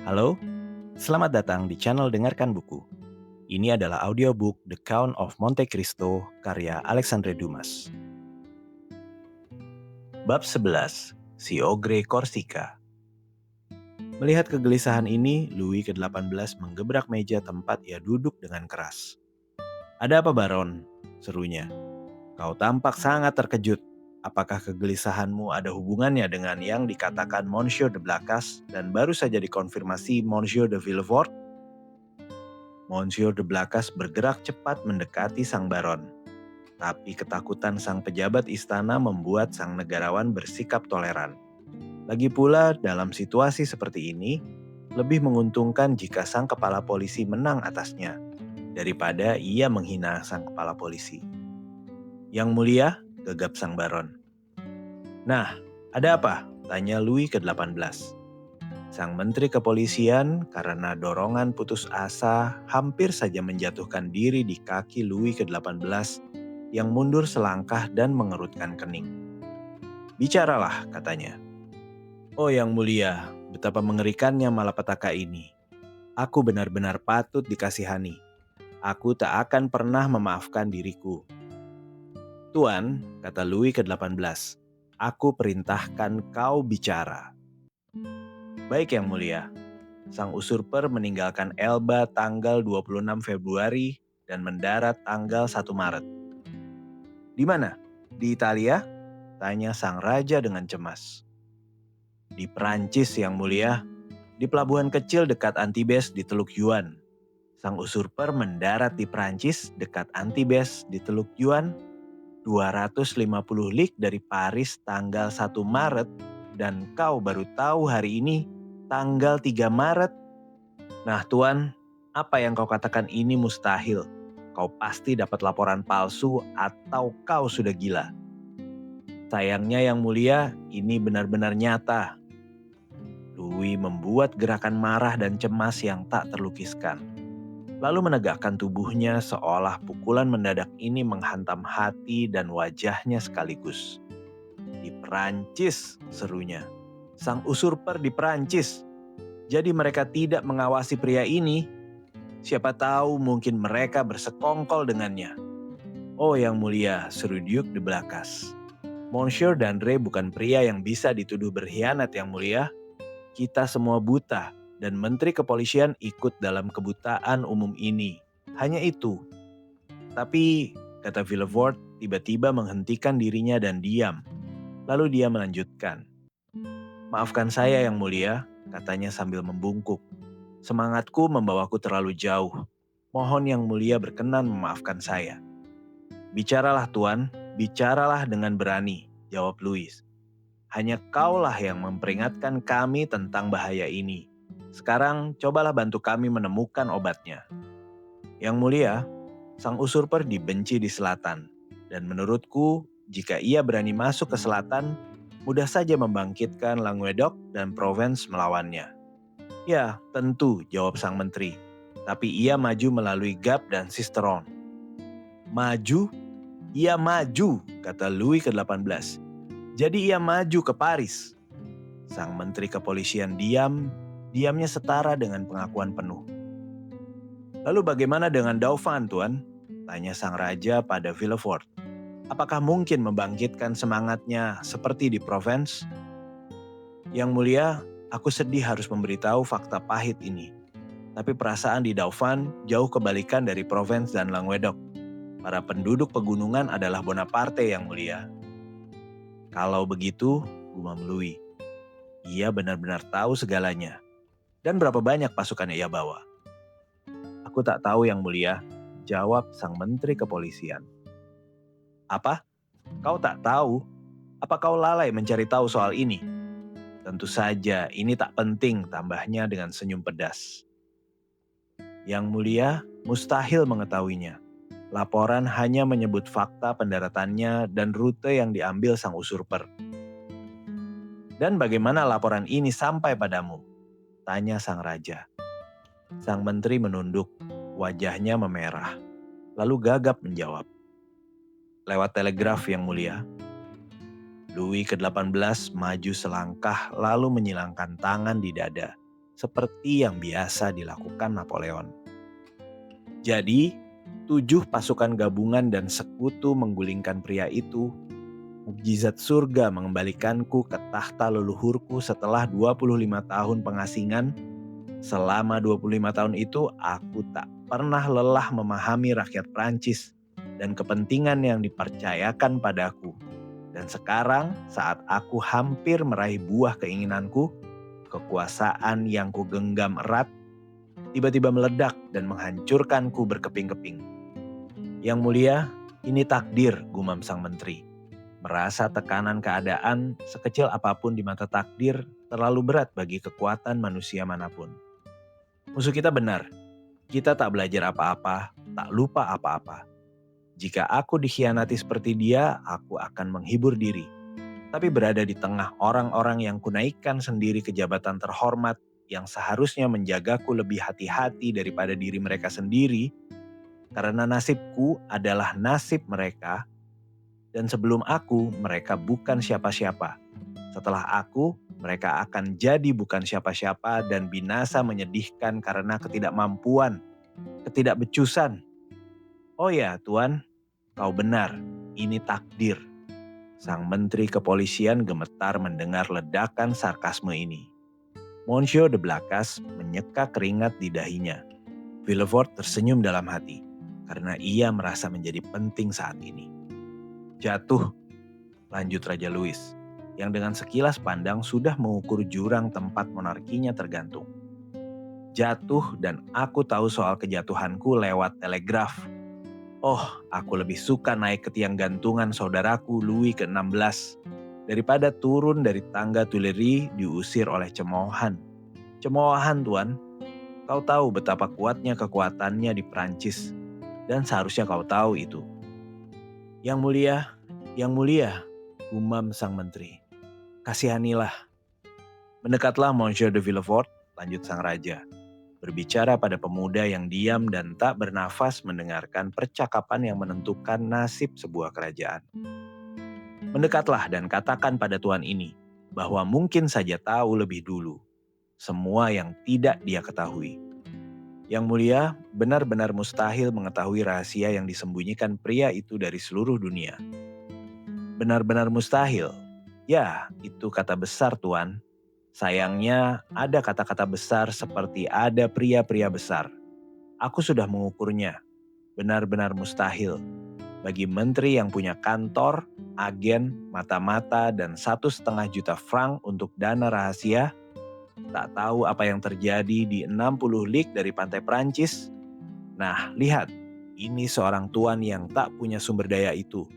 Halo, selamat datang di channel Dengarkan Buku. Ini adalah audiobook The Count of Monte Cristo karya Alexandre Dumas. Bab 11, Si Ogre Korsika. Melihat kegelisahan ini, Louis ke-18 menggebrak meja tempat ia duduk dengan keras. "Ada apa, Baron?" serunya. "Kau tampak sangat terkejut. Apakah kegelisahanmu ada hubungannya dengan yang dikatakan Monsieur de Blacas dan baru saja dikonfirmasi Monsieur de Villefort?" Monsieur de Blacas bergerak cepat mendekati sang baron. Tapi ketakutan sang pejabat istana membuat sang negarawan bersikap toleran. Lagi pula dalam situasi seperti ini, lebih menguntungkan jika sang kepala polisi menang atasnya, daripada ia menghina sang kepala polisi. "Yang mulia," gegap sang baron. "Nah, ada apa?" tanya Louis ke-18. Sang menteri kepolisian karena dorongan putus asa hampir saja menjatuhkan diri di kaki Louis ke-18 yang mundur selangkah dan mengerutkan kening. "Bicaralah," katanya. "Oh yang mulia, betapa mengerikannya malapetaka ini. Aku benar-benar patut dikasihani. Aku tak akan pernah memaafkan diriku." "Tuan," kata Louis ke-18, "aku perintahkan kau bicara." "Baik yang mulia." Sang usurper meninggalkan Elba tanggal 26 Februari dan mendarat tanggal 1 Maret. "Di mana? Di Italia?" tanya sang raja dengan cemas. "Di Prancis yang mulia, di pelabuhan kecil dekat Antibes di Teluk Yuan." Sang usurper mendarat di Prancis dekat Antibes di Teluk Yuan, 250 lig dari Paris tanggal 1 Maret, dan kau baru tahu hari ini, tanggal 3 Maret. Nah tuan, apa yang kau katakan ini mustahil. Kau pasti dapat laporan palsu atau kau sudah gila. Sayangnya yang mulia, ini benar-benar nyata. Louis membuat gerakan marah dan cemas yang tak terlukiskan. Lalu menegakkan tubuhnya seolah pukulan mendadak ini menghantam hati dan wajahnya sekaligus. "Di Perancis," serunya. "Sang usurper di Perancis. Jadi mereka tidak mengawasi pria ini. Siapa tahu mungkin mereka bersekongkol dengannya." "Oh yang mulia," seru Duke de Blacas. "Monsieur d'André bukan pria yang bisa dituduh berkhianat yang mulia. Kita semua buta dan menteri kepolisian ikut dalam kebutaan umum ini. Hanya itu." "Tapi," kata Villefort tiba-tiba menghentikan dirinya dan diam. Lalu dia melanjutkan. "Maafkan saya yang mulia," katanya sambil membungkuk. "Semangatku membawaku terlalu jauh. Mohon yang mulia berkenan memaafkan saya." "Bicaralah tuan, bicaralah dengan berani," jawab Louis. "Hanya kaulah yang memperingatkan kami tentang bahaya ini. Sekarang cobalah bantu kami menemukan obatnya." "Yang mulia, sang usurper dibenci di selatan. Dan menurutku, jika ia berani masuk ke selatan, mudah saja membangkitkan Languedoc dan Provence melawannya." "Ya, tentu," jawab sang menteri. "Tapi ia maju melalui Gap dan Sisteron." "Maju? Ia maju," kata Louis ke-18. "Jadi ia maju ke Paris." Sang menteri kepolisian diamnya setara dengan pengakuan penuh. "Lalu bagaimana dengan Dauphin, tuan?" tanya sang raja pada Villefort. "Apakah mungkin membangkitkan semangatnya seperti di Provence?" "Yang mulia, aku sedih harus memberitahu fakta pahit ini. Tapi perasaan di Dauphin jauh kebalikan dari Provence dan Languedoc. Para penduduk pegunungan adalah Bonaparte yang mulia." "Kalau begitu," gumam Louis, "ia benar-benar tahu segalanya. Dan berapa banyak pasukan ia bawa?" "Aku tak tahu yang mulia," jawab sang menteri kepolisian. "Apa? Kau tak tahu? Apa kau lalai mencari tahu soal ini?" "Tentu saja, ini tak penting," tambahnya dengan senyum pedas. "Yang mulia, mustahil mengetahuinya. Laporan hanya menyebut fakta pendaratannya dan rute yang diambil sang usurper." "Dan bagaimana laporan ini sampai padamu?" tanya sang raja. Sang menteri menunduk, wajahnya memerah, lalu gagap menjawab. "Lewat telegraf yang mulia." Louis ke-18 maju selangkah lalu menyilangkan tangan di dada. seperti yang biasa dilakukan Napoleon. Jadi, 7 pasukan gabungan dan sekutu menggulingkan pria itu. Mukjizat surga mengembalikanku ke tahta leluhurku setelah 25 tahun pengasingan. Selama 25 tahun itu, aku tak pernah lelah memahami rakyat Prancis dan kepentingan yang dipercayakan padaku. Dan sekarang, saat aku hampir meraih buah keinginanku, kekuasaan yang kugenggam erat tiba-tiba meledak dan menghancurkanku berkeping-keping. Yang mulia, ini takdir, gumam sang menteri. Merasa tekanan keadaan sekecil apapun di mata takdir terlalu berat bagi kekuatan manusia manapun. Musuh kita benar, kita tak belajar apa-apa, tak lupa apa-apa. Jika aku dikhianati seperti dia, aku akan menghibur diri. Tapi berada di tengah orang-orang yang kunaikkan sendiri ke jabatan terhormat yang seharusnya menjagaku lebih hati-hati daripada diri mereka sendiri, karena nasibku adalah nasib mereka, dan sebelum aku, mereka bukan siapa-siapa. Setelah aku, mereka akan jadi bukan siapa-siapa dan binasa menyedihkan karena ketidakmampuan, ketidakbecusan. Oh ya, Tuan, kau benar, ini takdir. Sang menteri kepolisian gemetar mendengar ledakan sarkasme ini. Monsieur de Blacas menyeka keringat di dahinya. Villefort tersenyum dalam hati, karena ia merasa menjadi penting saat ini. Jatuh, lanjut Raja Louis, yang dengan sekilas pandang sudah mengukur jurang tempat monarkinya tergantung. Jatuh dan aku tahu soal kejatuhanku lewat telegraf. Oh, aku lebih suka naik ke tiang gantungan saudaraku Louis ke-16 daripada turun dari tangga Tuileries diusir oleh cemoohan. Cemoohan, Tuan. Kau tahu betapa kuatnya kekuatannya di Prancis, dan seharusnya kau tahu itu. Yang mulia, gumam sang menteri. Kasihanilah. Mendekatlah Monsieur de Villefort, lanjut sang raja. Berbicara pada pemuda yang diam dan tak bernafas mendengarkan percakapan yang menentukan nasib sebuah kerajaan. Mendekatlah dan katakan pada tuan ini bahwa mungkin saja tahu lebih dulu semua yang tidak dia ketahui. Yang mulia, benar-benar mustahil mengetahui rahasia yang disembunyikan pria itu dari seluruh dunia. Benar-benar mustahil? Ya, itu kata besar, Tuan. Sayangnya, ada kata-kata besar seperti ada pria-pria besar. Aku sudah mengukurnya. Benar-benar mustahil. Bagi menteri yang punya kantor, agen, mata-mata, dan 1,5 juta frank untuk dana rahasia, tak tahu apa yang terjadi di 60 lig dari pantai Prancis. Nah, lihat, ini seorang tuan yang tak punya sumber daya itu.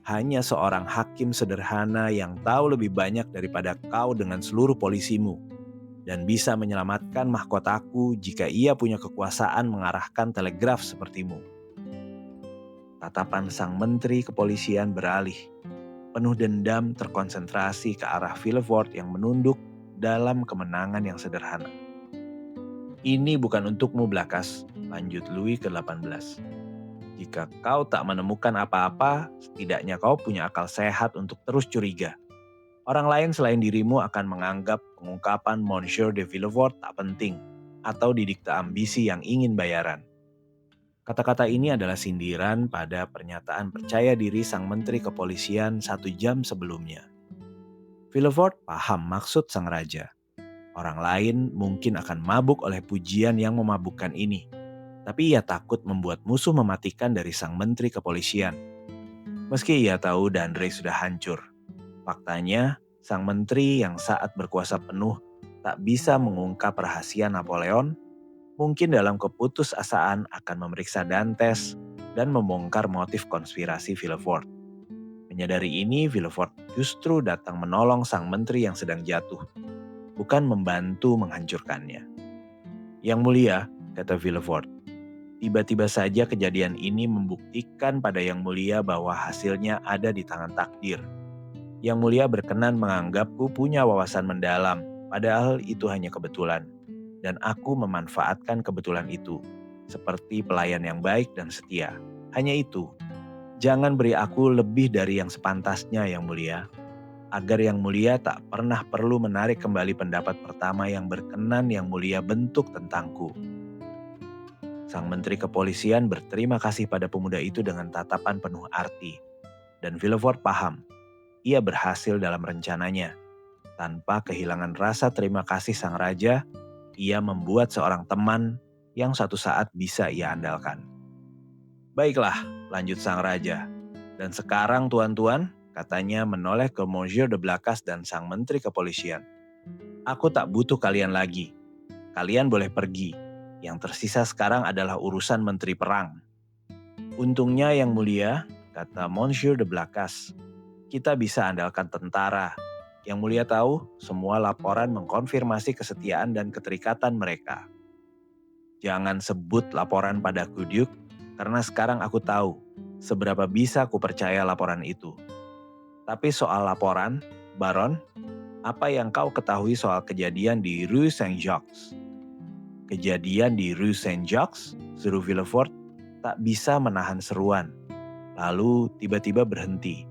Hanya seorang hakim sederhana yang tahu lebih banyak daripada kau dengan seluruh polisimu, dan bisa menyelamatkan mahkotaku jika ia punya kekuasaan mengarahkan telegraf sepertimu. Tatapan sang menteri kepolisian beralih. Penuh dendam terkonsentrasi ke arah Villefort yang menunduk dalam kemenangan yang sederhana. Ini bukan untukmu, Blacas, lanjut Louis ke-18. Jika kau tak menemukan apa-apa, setidaknya kau punya akal sehat untuk terus curiga. Orang lain selain dirimu akan menganggap pengungkapan Monsieur de Villefort tak penting, atau didikte ambisi yang ingin bayaran. Kata-kata ini adalah sindiran pada pernyataan percaya diri sang menteri kepolisian 1 jam sebelumnya. Villefort paham maksud sang raja. Orang lain mungkin akan mabuk oleh pujian yang memabukkan ini. Tapi ia takut membuat musuh mematikan dari sang menteri kepolisian. Meski ia tahu Dandré sudah hancur. Faktanya, sang menteri yang saat berkuasa penuh tak bisa mengungkap rahasia Napoleon, mungkin dalam keputusasaan akan memeriksa Dantes dan membongkar motif konspirasi Villefort. Menyadari ini, Villefort justru datang menolong sang menteri yang sedang jatuh, bukan membantu menghancurkannya. Yang mulia, kata Villefort, tiba-tiba saja kejadian ini membuktikan pada Yang Mulia bahwa hasilnya ada di tangan takdir. Yang Mulia berkenan menganggapku punya wawasan mendalam, padahal itu hanya kebetulan. Dan aku memanfaatkan kebetulan itu, seperti pelayan yang baik dan setia. Hanya itu, jangan beri aku lebih dari yang sepantasnya, Yang Mulia. agar Yang Mulia tak pernah perlu menarik kembali pendapat pertama yang berkenan Yang Mulia bentuk tentangku. Sang Menteri Kepolisian berterima kasih pada pemuda itu dengan tatapan penuh arti. Dan Villefort paham, ia berhasil dalam rencananya. Tanpa kehilangan rasa terima kasih sang raja, ia membuat seorang teman yang suatu saat bisa ia andalkan. Baiklah, lanjut sang raja. Dan sekarang tuan-tuan, katanya menoleh ke Monsieur de Blacas dan sang Menteri Kepolisian. Aku tak butuh kalian lagi. Kalian boleh pergi. Yang tersisa sekarang adalah urusan Menteri Perang. Untungnya Yang Mulia, kata Monsieur de Blacas, kita bisa andalkan tentara. Yang Mulia tahu, semua laporan mengkonfirmasi kesetiaan dan keterikatan mereka. Jangan sebut laporan padaku, Duke, karena sekarang aku tahu seberapa bisa aku percaya laporan itu. Tapi soal laporan, Baron, apa yang kau ketahui soal kejadian di Rue Saint-Jacques? Kejadian di Rue Saint-Jacques, seru Villefort, tak bisa menahan seruan. Lalu tiba-tiba berhenti.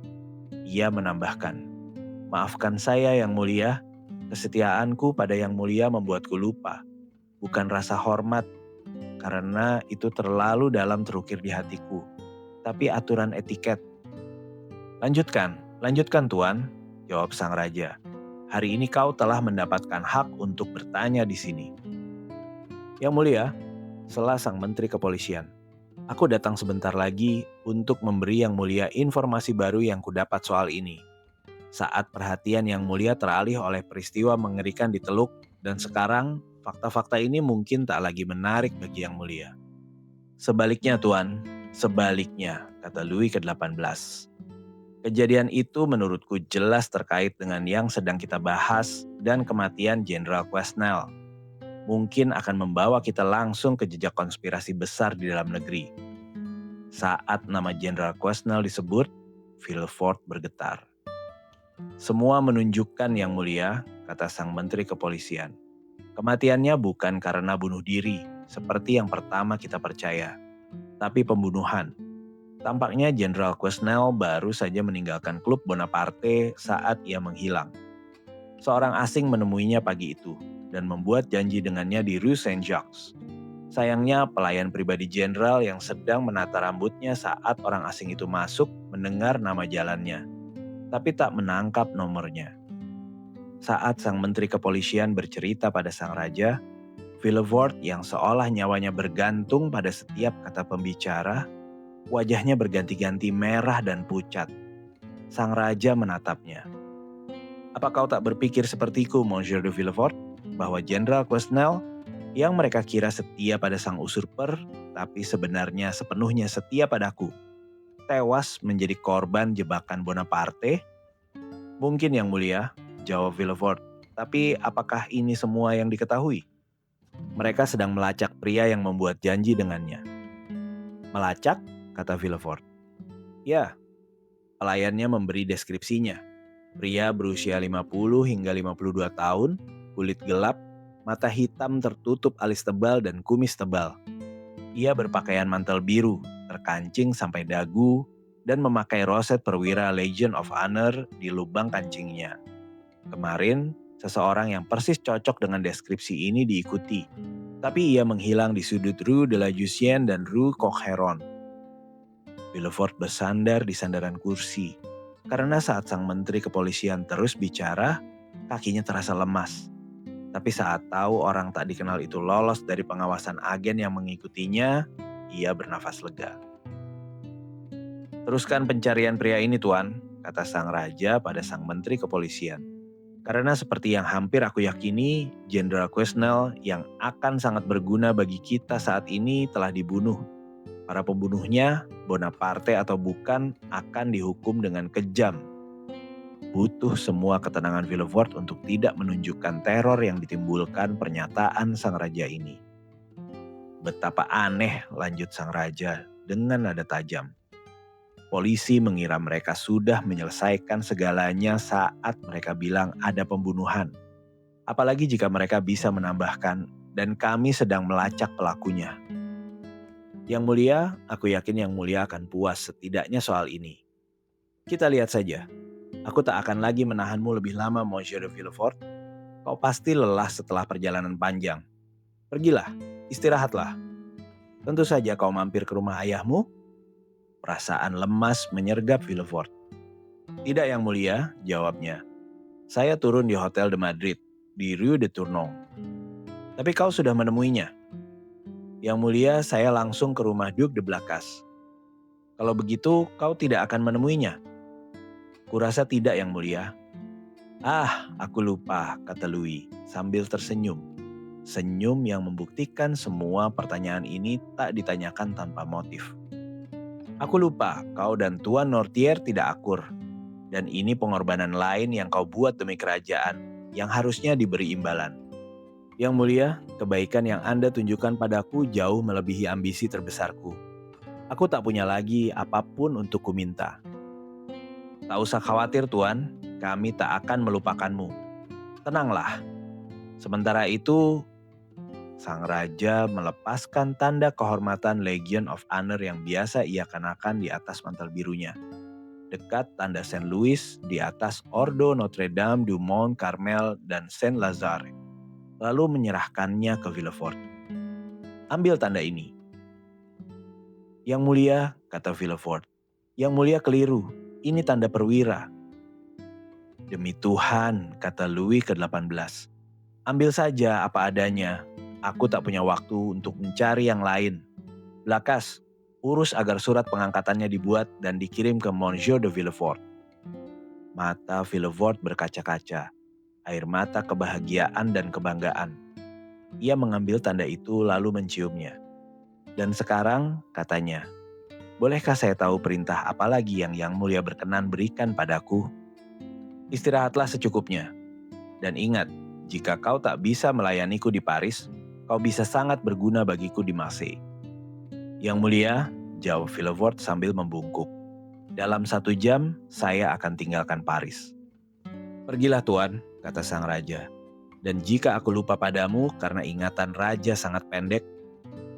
Ia menambahkan, maafkan saya Yang Mulia, kesetiaanku pada Yang Mulia membuatku lupa. Bukan rasa hormat, karena itu terlalu dalam terukir di hatiku. Tapi aturan etiket. Lanjutkan Tuan, jawab sang raja. Hari ini kau telah mendapatkan hak untuk bertanya di sini. Yang Mulia, sela sang Menteri Kepolisian. Aku datang sebentar lagi untuk memberi Yang Mulia informasi baru yang kudapat soal ini. Saat perhatian Yang Mulia teralih oleh peristiwa mengerikan di Teluk, dan sekarang fakta-fakta ini mungkin tak lagi menarik bagi Yang Mulia. Sebaliknya Tuan, sebaliknya, kata Louis ke-18. Kejadian itu menurutku jelas terkait dengan yang sedang kita bahas dan kematian Jenderal Quesnel. Mungkin akan membawa kita langsung ke jejak konspirasi besar di dalam negeri. Saat nama Jenderal Quesnel disebut, Villefort bergetar. Semua menunjukkan Yang Mulia, kata sang Menteri Kepolisian. Kematiannya bukan karena bunuh diri, seperti yang pertama kita percaya, tapi pembunuhan. Tampaknya Jenderal Quesnel baru saja meninggalkan klub Bonaparte saat ia menghilang. Seorang asing menemuinya pagi itu dan membuat janji dengannya di Rue Saint-Jacques. Sayangnya pelayan pribadi jenderal yang sedang menata rambutnya saat orang asing itu masuk mendengar nama jalannya, tapi tak menangkap nomornya. Saat sang Menteri Kepolisian bercerita pada sang raja, Villefort yang seolah nyawanya bergantung pada setiap kata pembicara, wajahnya berganti-ganti merah dan pucat. Sang raja menatapnya. Apa kau tak berpikir sepertiku, Monsieur de Villefort, bahwa Jenderal Quesnel yang mereka kira setia pada sang usurper, tapi sebenarnya sepenuhnya setia padaku, tewas menjadi korban jebakan Bonaparte? Mungkin Yang Mulia, jawab Villefort, tapi apakah ini semua yang diketahui? Mereka sedang melacak pria yang membuat janji dengannya. Melacak? Kata Villefort. Ya, pelayannya memberi deskripsinya. Pria berusia 50 hingga 52 tahun, kulit gelap, mata hitam tertutup alis tebal dan kumis tebal. Ia berpakaian mantel biru, terkancing sampai dagu, dan memakai roset perwira Legion of Honor di lubang kancingnya. Kemarin, seseorang yang persis cocok dengan deskripsi ini diikuti, tapi ia menghilang di sudut Rue de la Jussienne dan Rue Coq-Héron. Villefort bersandar di sandaran kursi, karena saat sang Menteri Kepolisian terus bicara, kakinya terasa lemas. Tapi saat tahu orang tak dikenal itu lolos dari pengawasan agen yang mengikutinya, ia bernafas lega. Teruskan pencarian pria ini Tuan, kata sang raja pada sang Menteri Kepolisian. Karena seperti yang hampir aku yakini, Jenderal Quesnel yang akan sangat berguna bagi kita saat ini telah dibunuh. Para pembunuhnya, Bonaparte atau bukan, akan dihukum dengan kejam. Butuh semua ketenangan Villefort untuk tidak menunjukkan teror yang ditimbulkan pernyataan sang raja ini. Betapa aneh, lanjut sang raja dengan nada tajam. Polisi mengira mereka sudah menyelesaikan segalanya saat mereka bilang ada pembunuhan. Apalagi jika mereka bisa menambahkan, dan kami sedang melacak pelakunya. Yang Mulia, aku yakin Yang Mulia akan puas setidaknya soal ini. Kita lihat saja. Aku tak akan lagi menahanmu lebih lama, Monsieur de Villefort. Kau pasti lelah setelah perjalanan panjang. Pergilah, istirahatlah. Tentu saja kau mampir ke rumah ayahmu. Perasaan lemas menyergap Villefort. Tidak, Yang Mulia, jawabnya. Saya turun di Hotel de Madrid, di Rue de Tournon. Tapi kau sudah menemuinya. Yang Mulia, saya langsung ke rumah Duc de Blacas. Kalau begitu, kau tidak akan menemuinya. Kurasa tidak, Yang Mulia. Ah, aku lupa, kata Louis sambil tersenyum. Senyum yang membuktikan semua pertanyaan ini tak ditanyakan tanpa motif. Aku lupa, kau dan Tuan Nortier tidak akur. Dan ini pengorbanan lain yang kau buat demi kerajaan, yang harusnya diberi imbalan. Yang Mulia, kebaikan yang Anda tunjukkan padaku jauh melebihi ambisi terbesarku. Aku tak punya lagi apapun untuk kuminta. Tak usah khawatir, Tuan, kami tak akan melupakanmu. Tenanglah. Sementara itu, sang raja melepaskan tanda kehormatan Legion of Honor yang biasa ia kenakan di atas mantel birunya, dekat tanda Saint Louis di atas Ordo Notre Dame du Mont Carmel dan Saint Lazare, lalu menyerahkannya ke Villefort. Ambil tanda ini. Yang Mulia, kata Villefort. Yang Mulia keliru, ini tanda perwira. Demi Tuhan, kata Louis ke-18. Ambil saja apa adanya. Aku tak punya waktu untuk mencari yang lain. Blacas, urus agar surat pengangkatannya dibuat dan dikirim ke Monsieur de Villefort. Mata Villefort berkaca-kaca, air mata kebahagiaan dan kebanggaan. Ia mengambil tanda itu lalu menciumnya. Dan sekarang, katanya, bolehkah saya tahu perintah apa lagi yang Yang Mulia berkenan berikan padaku? Istirahatlah secukupnya. Dan ingat, jika kau tak bisa melayaniku di Paris, kau bisa sangat berguna bagiku di Marseille. Yang Mulia, jawab Villefort sambil membungkuk. Dalam 1 jam, saya akan tinggalkan Paris. Pergilah Tuan, kata sang raja. Dan jika aku lupa padamu karena ingatan raja sangat pendek,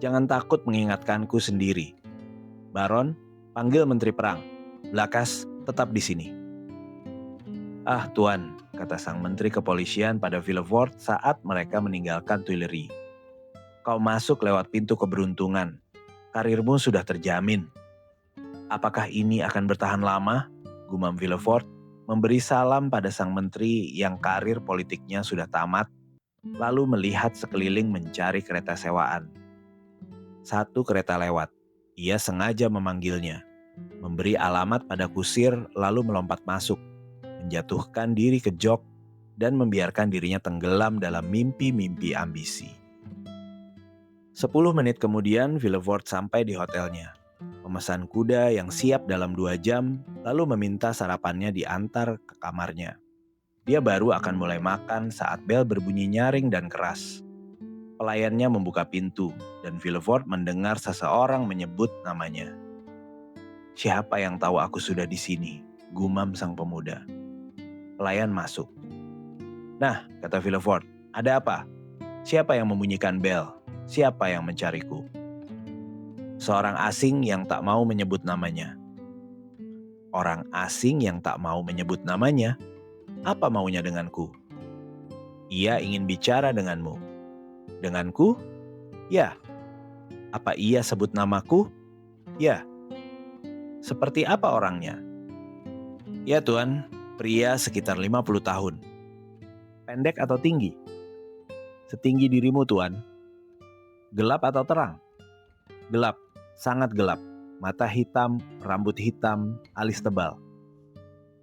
jangan takut mengingatkanku sendiri. Baron, panggil Menteri Perang. Blacas, tetap di sini. Ah Tuan, kata sang menteri kepolisian pada Villefort saat mereka meninggalkan Tuileries. Kau masuk lewat pintu keberuntungan. Karirmu sudah terjamin. Apakah ini akan bertahan lama? Gumam Villefort, memberi salam pada sang menteri yang karir politiknya sudah tamat, lalu melihat sekeliling mencari kereta sewaan. 1 kereta lewat. Ia sengaja memanggilnya, memberi alamat pada kusir lalu melompat masuk, menjatuhkan diri ke jok, dan membiarkan dirinya tenggelam dalam mimpi-mimpi ambisi. 10 menit kemudian Villefort sampai di hotelnya. Memesan kuda yang siap dalam 2 jam, lalu meminta sarapannya diantar ke kamarnya. Dia baru akan mulai makan saat bel berbunyi nyaring dan keras. Pelayannya membuka pintu, dan Villefort mendengar seseorang menyebut namanya. Siapa yang tahu aku sudah di sini? Gumam sang pemuda. Pelayan masuk. Nah, kata Villefort, ada apa? Siapa yang membunyikan bel? Siapa yang mencariku? Seorang asing yang tak mau menyebut namanya. Orang asing yang tak mau menyebut namanya? Apa maunya denganku? Ia ingin bicara denganmu. Denganku? Ya. Apa ia sebut namaku? Ya. Seperti apa orangnya? Ya Tuan, pria sekitar 50 tahun. Pendek atau tinggi? Setinggi dirimu Tuan. Gelap atau terang? Gelap, sangat gelap. Mata hitam, rambut hitam, alis tebal.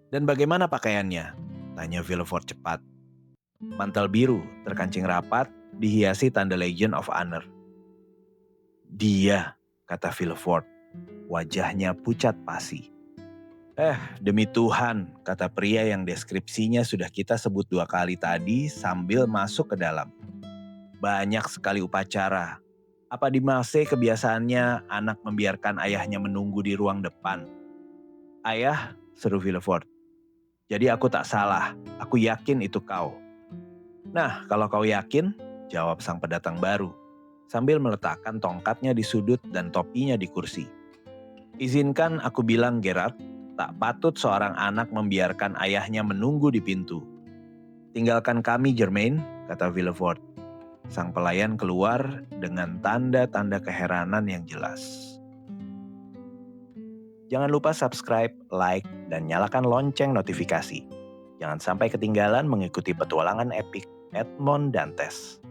Dan bagaimana pakaiannya? Tanya Villefort cepat. Mantel biru, terkancing rapat, dihiasi tanda Legion of Honor. Dia, kata Villefort. Wajahnya pucat pasi. Demi Tuhan, kata pria yang deskripsinya sudah kita sebut 2 kali tadi sambil masuk ke dalam. Banyak sekali upacara. Apa di Marseille kebiasaannya anak membiarkan ayahnya menunggu di ruang depan? Ayah, seru Villefort. Jadi aku tak salah, aku yakin itu kau. Nah, kalau kau yakin, jawab sang pendatang baru, sambil meletakkan tongkatnya di sudut dan topinya di kursi. Izinkan aku bilang Gerard, Tak patut seorang anak membiarkan ayahnya menunggu di pintu. Tinggalkan kami, Germain, kata Villefort. Sang pelayan keluar dengan tanda-tanda keheranan yang jelas. Jangan lupa subscribe, like, dan nyalakan lonceng notifikasi. Jangan sampai ketinggalan mengikuti petualangan epik Edmond Dantes.